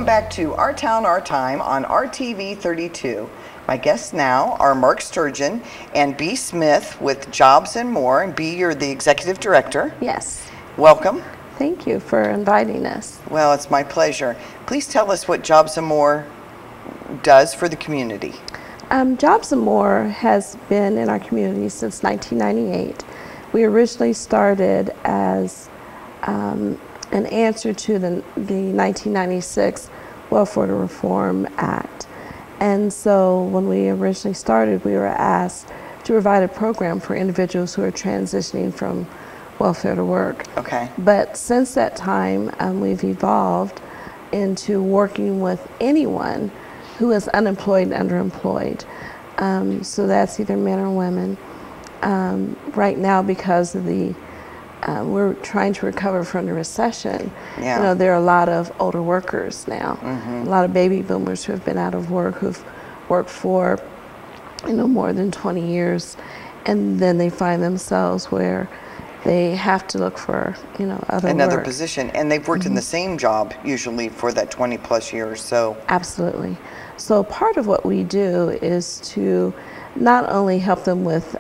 back to Our Town, Our Time on RTV 32. My guests now are Mark Sturgeon and B. Smith with Jobs and More. And B, you're the executive director. Yes. Welcome. Thank you for inviting us. Well, it's my pleasure. Please tell us what Jobs and More does for the community. Jobs and More has been in our community since 1998. We originally started as an answer to the 1996 Welfare Reform Act. And so when we originally started, we were asked to provide a program for individuals who are transitioning from welfare to work. Okay. But since that time, we've evolved into working with anyone who is unemployed and underemployed. So that's either men or women. Right now, because of the we're trying to recover from the recession. Yeah. You know, there are a lot of older workers now, a lot of baby boomers who have been out of work, who've worked for, more than 20 years, and then they find themselves where they have to look for, another work. position, and they've worked in the same job usually for that 20 plus years. So absolutely. So part of what we do is to not only help them with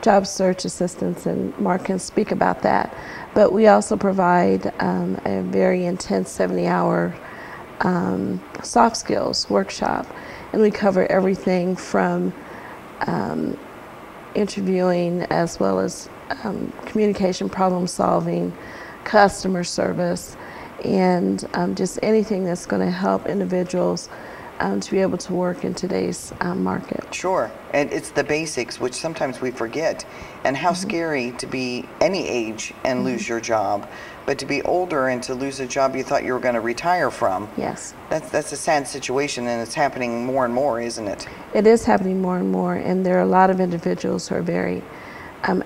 job search assistance, and Mark can speak about that, but we also provide a very intense 70-hour soft skills workshop, and we cover everything from interviewing as well as communication, problem solving, customer service, and just anything that's going to help individuals to be able to work in today's market. Sure, and it's the basics, which sometimes we forget, and how scary to be any age and lose your job, but to be older and to lose a job you thought you were going to retire from. Yes. That's a sad situation, and it's happening more and more, isn't it? It is happening more and more, and there are a lot of individuals who are very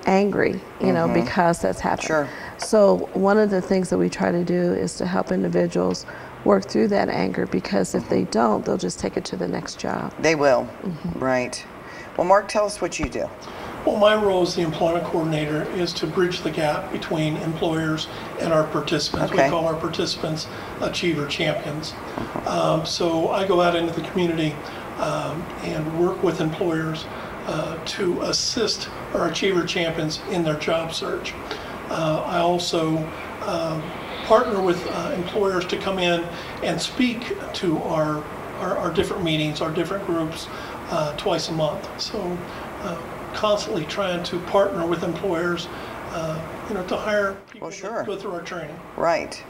angry, because that's happened. Sure. So one of the things that we try to do is to help individuals work through that anger, because if they don't, they'll just take it to the next job. They will, right. Well, Mark, tell us what you do. Well, my role as the employment coordinator is to bridge the gap between employers and our participants. Okay. We call our participants Achiever Champions. So I go out into the community and work with employers to assist our Achiever Champions in their job search. I also partner with employers to come in and speak to our different meetings, our different groups twice a month. So constantly trying to partner with employers, to hire people that go through our training. Right.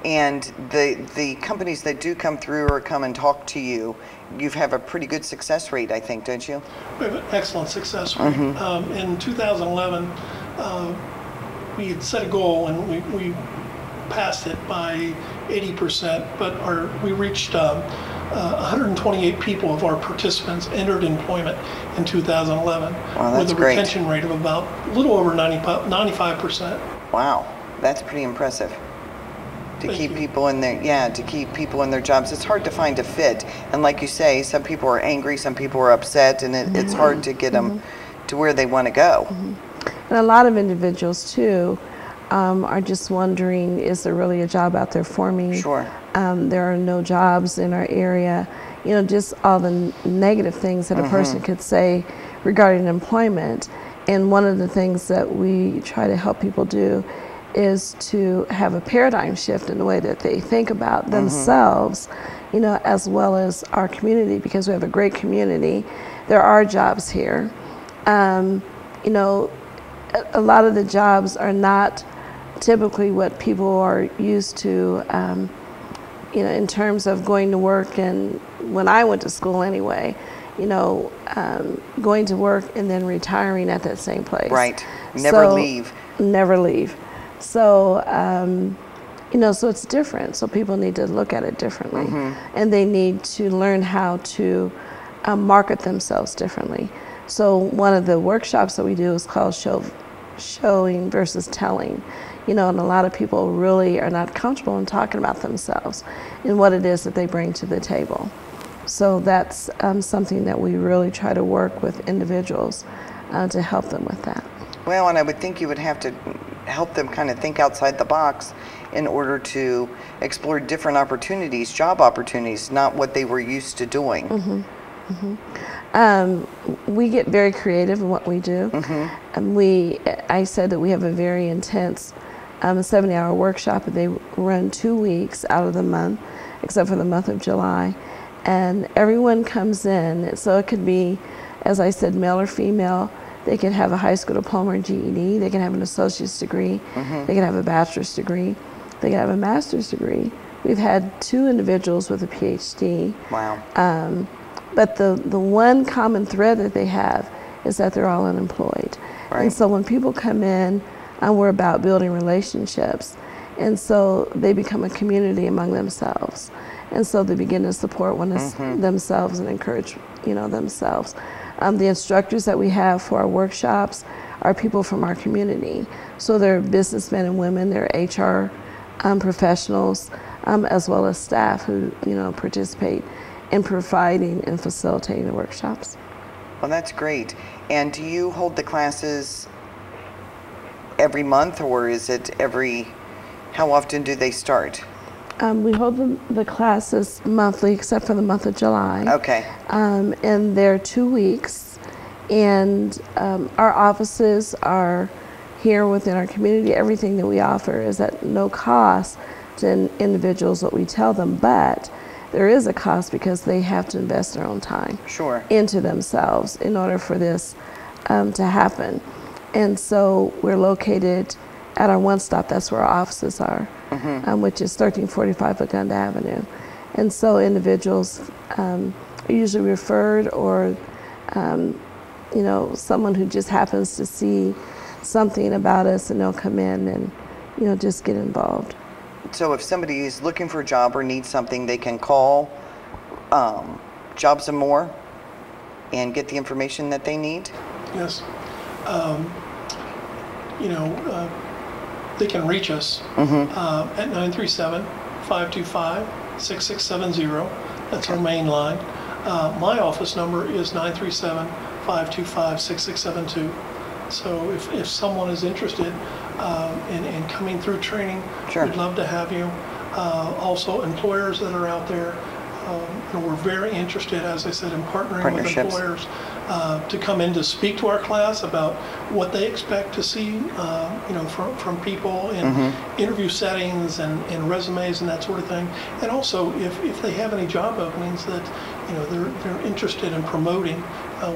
And the companies that do come through or come and talk to you, you have a pretty good success rate, I think, don't you? We have an excellent success rate. In 2011, we had set a goal, and we passed it by 80%, but we reached 128 people of our participants entered employment in 2011 with a retention rate of about a little over 95%. Wow, that's pretty impressive. To keep people in their jobs. It's hard to find a fit, and like you say, some people are angry, some people are upset, and it's hard to get them to where they want to go. And a lot of individuals too are just wondering, is there really a job out there for me? Sure. There are no jobs in our area. Just all the negative things that a person could say regarding employment. And one of the things that we try to help people do is to have a paradigm shift in the way that they think about themselves, as well as our community, because we have a great community. There are jobs here. A lot of the jobs are not typically what people are used to, in terms of going to work, and when I went to school anyway, going to work and then retiring at that same place. Right. Never leave. Never leave. So, so it's different. So people need to look at it differently, and they need to learn how to market themselves differently. So one of the workshops that we do is called showing versus telling. And a lot of people really are not comfortable in talking about themselves and what it is that they bring to the table. So that's something that we really try to work with individuals to help them with that. Well, and I would think you would have to help them kind of think outside the box in order to explore different opportunities, job opportunities, not what they were used to doing. We get very creative in what we do. I said that we have a very intense 70-hour workshop, and they run 2 weeks out of the month, except for the month of July. And everyone comes in, so it could be, as I said, male or female. They can have a high school diploma or GED. They can have an associate's degree. They can have a bachelor's degree. They can have a master's degree. We've had 2 individuals with a PhD. Wow. But the one common thread that they have is that they're all unemployed. Right. And so when people come in, we're about building relationships. And so they become a community among themselves. And so they begin to support themselves and encourage, themselves. The instructors that we have for our workshops are people from our community. So they're businessmen and women, they're HR professionals, as well as staff who, participate in providing and facilitating the workshops. Well, that's great. And do you hold the classes every month, or is it how often do they start? We hold the classes monthly, except for the month of July. Okay. And they're 2 weeks. And our offices are here within our community. Everything that we offer is at no cost to individuals, what we tell them, but there is a cost because they have to invest their own time into themselves in order for this to happen. And so we're located at our one stop, that's where our offices are, which is 1345 Agunda Avenue. And so individuals are usually referred, or someone who just happens to see something about us, and they'll come in and just get involved. So if somebody is looking for a job or needs something, they can call Jobs and More and get the information that they need? Yes. They can reach us at 937-525-6670. That's our main line. My office number is 937-525-6672. So if someone is interested in coming through training, we'd love to have you. Also, employers that are out there, we're very interested, as I said, in partnering with employers to come in to speak to our class about what they expect to see, from people in interview settings and resumes and that sort of thing. And also, if they have any job openings that they're interested in promoting,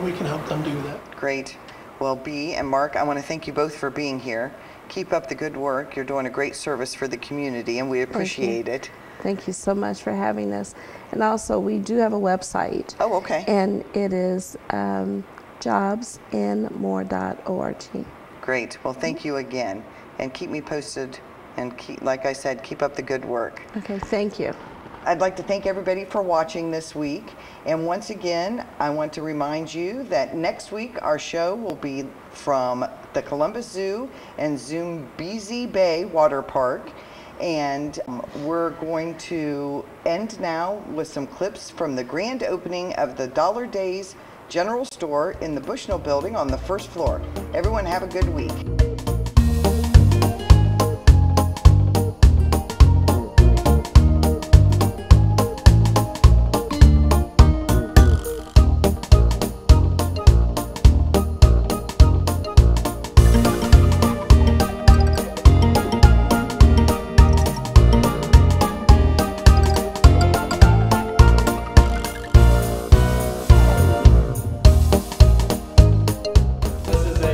we can help them do that. Great. Well, Bea and Mark, I want to thank you both for being here. Keep up the good work. You're doing a great service for the community, and we appreciate it. Thank you so much for having us. And also, we do have a website. Oh, okay. And it is jobsandmore.org. Great. Well, thank you again. And keep me posted. And like I said, keep up the good work. Okay, thank you. I'd like to thank everybody for watching this week. And once again, I want to remind you that next week our show will be from the Columbus Zoo and Zambezi Bay Water Park. And we're going to end now with some clips from the grand opening of the Dollar Days General Store in the Bushnell Building on the first floor. Everyone have a good week. This is a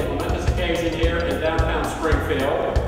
momentous occasion here in downtown Springfield.